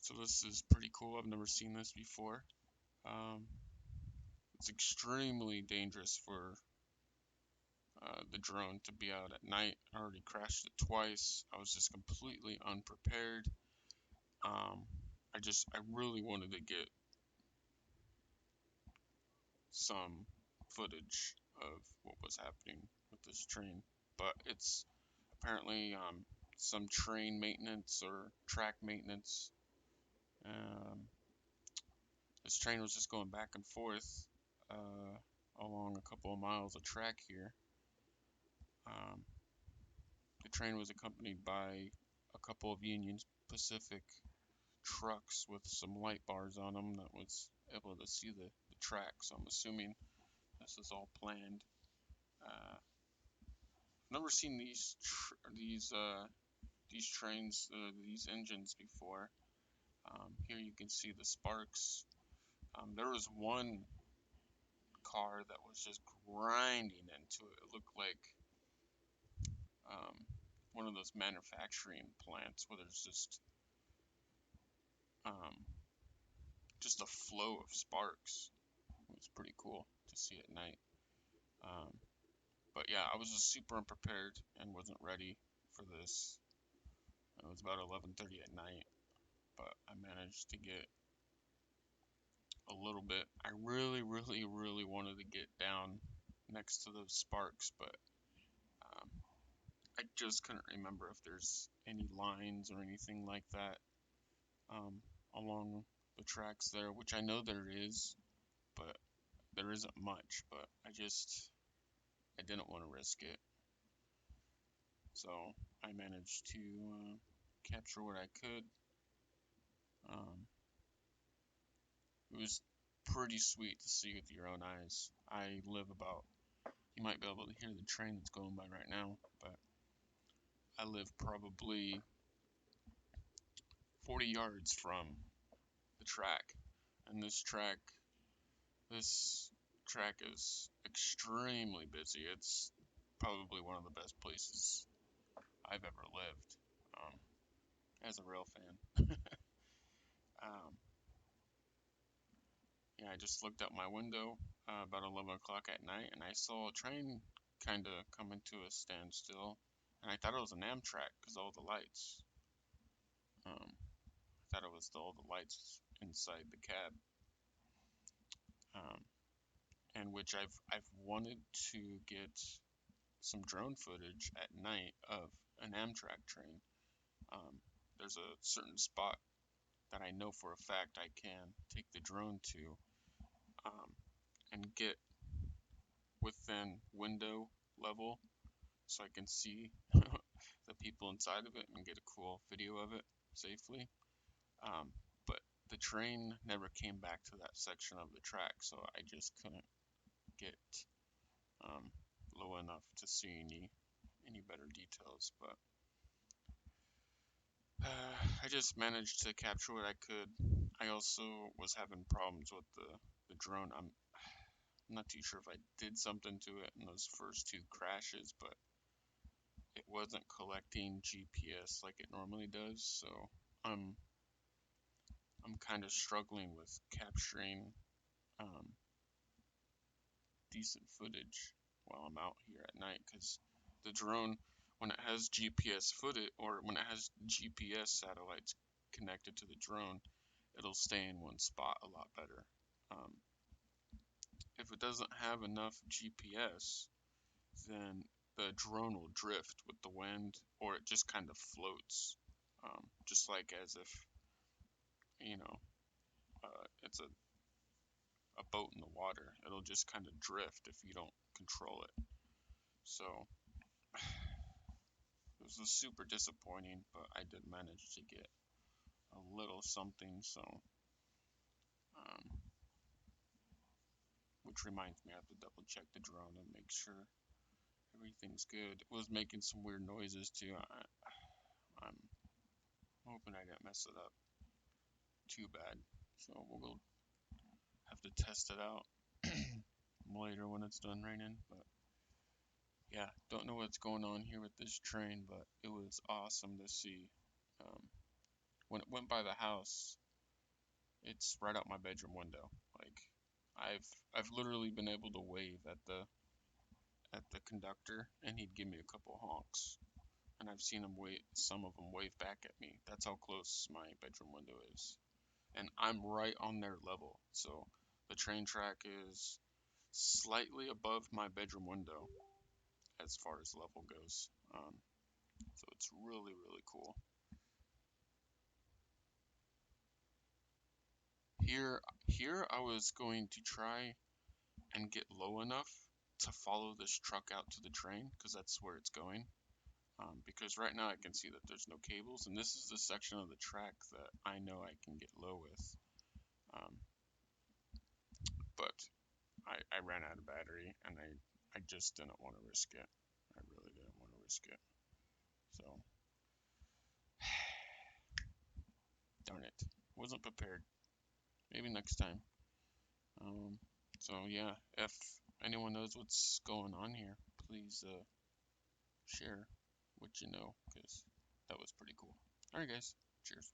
So this is pretty cool. I've never seen this before. Um, it's extremely dangerous for the drone to be out at night. I already crashed it twice. I was just completely unprepared. Um, I really wanted to get some footage of what was happening with this train, but it's apparently some train maintenance or track maintenance. Um, this train was just going back and forth along a couple of miles of track here. Um, the train was accompanied by a couple of Union Pacific trucks with some light bars on them that was able to see the track. So I'm assuming this is all planned. I've never seen these trains, these engines before. Here you can see the sparks. There was one car that was just grinding into it. It looked like um, one of those manufacturing plants where there's um, just a flow of sparks. It was pretty cool to see at night. Um, but yeah, I was just super unprepared and wasn't ready for this. It was about 11:30 at night, but I managed to get a little bit. I really, really, really wanted to get down next to those sparks, but um, I just couldn't remember if there's any lines or anything like that um, along the tracks there, which I know there is, but there isn't much. But I didn't want to risk it, so I managed to capture what I could. Um, it was pretty sweet to see with your own eyes. I live about, you might be able to hear the train that's going by right now, but I live probably 40 yards from the track, and this track is extremely busy. It's probably one of the best places I've ever lived, um, as a rail fan. Um, yeah, I just looked out my window about 11 o'clock at night, and I saw a train kind of coming to a standstill, and I thought it was an Amtrak because all the lights. I thought it was all the lights inside the cab, um, and which I've wanted to get some drone footage at night of an Amtrak train. Um, there's a certain spot that I know for a fact I can take the drone to um, and get within window level so I can see the people inside of it and get a cool video of it safely. Um, but the train never came back to that section of the track, so I just couldn't get um, low enough to see any better details. But I just managed to capture what I could. I also was having problems with the drone. I'm not too sure if I did something to it in those first two crashes, but it wasn't collecting GPS like it normally does. So I'm I'm kind of struggling with capturing um, decent footage while I'm out here at night because the drone, when it has GPS footage or when it has GPS satellites connected to the drone, it'll stay in one spot a lot better. Um, if it doesn't have enough GPS, then the drone will drift with the wind or it just kind of floats, just like as if, it's a boat in the water. It'll just kind of drift if you don't control it. So it was super disappointing, but I did manage to get a little something. So, um, which reminds me, I have to double check the drone and make sure everything's good. It was making some weird noises too. I'm hoping I didn't mess it up too bad. So we'll have to test it out later when it's done raining. But yeah, don't know what's going on here with this train, but it was awesome to see. Um, when it went by the house, it's right out my bedroom window. Like I've literally been able to wave at the conductor, and he'd give me a couple honks. And I've seen him wave, some of them wave back at me. That's how close my bedroom window is. And I'm right on their level. So the train track is slightly above my bedroom window as far as level goes. So it's really, really cool. Here I was going to try and get low enough to follow this truck out to the train because that's where it's going. Because right now I can see that there's no cables, and this is the section of the track that I know I can get low with. Um, but I ran out of battery, and I just didn't want to risk it. I really didn't want to risk it. So, darn it. Wasn't prepared. Maybe next time. Um, so yeah, if anyone knows what's going on here, please share what you know, because that was pretty cool. Alright guys, cheers.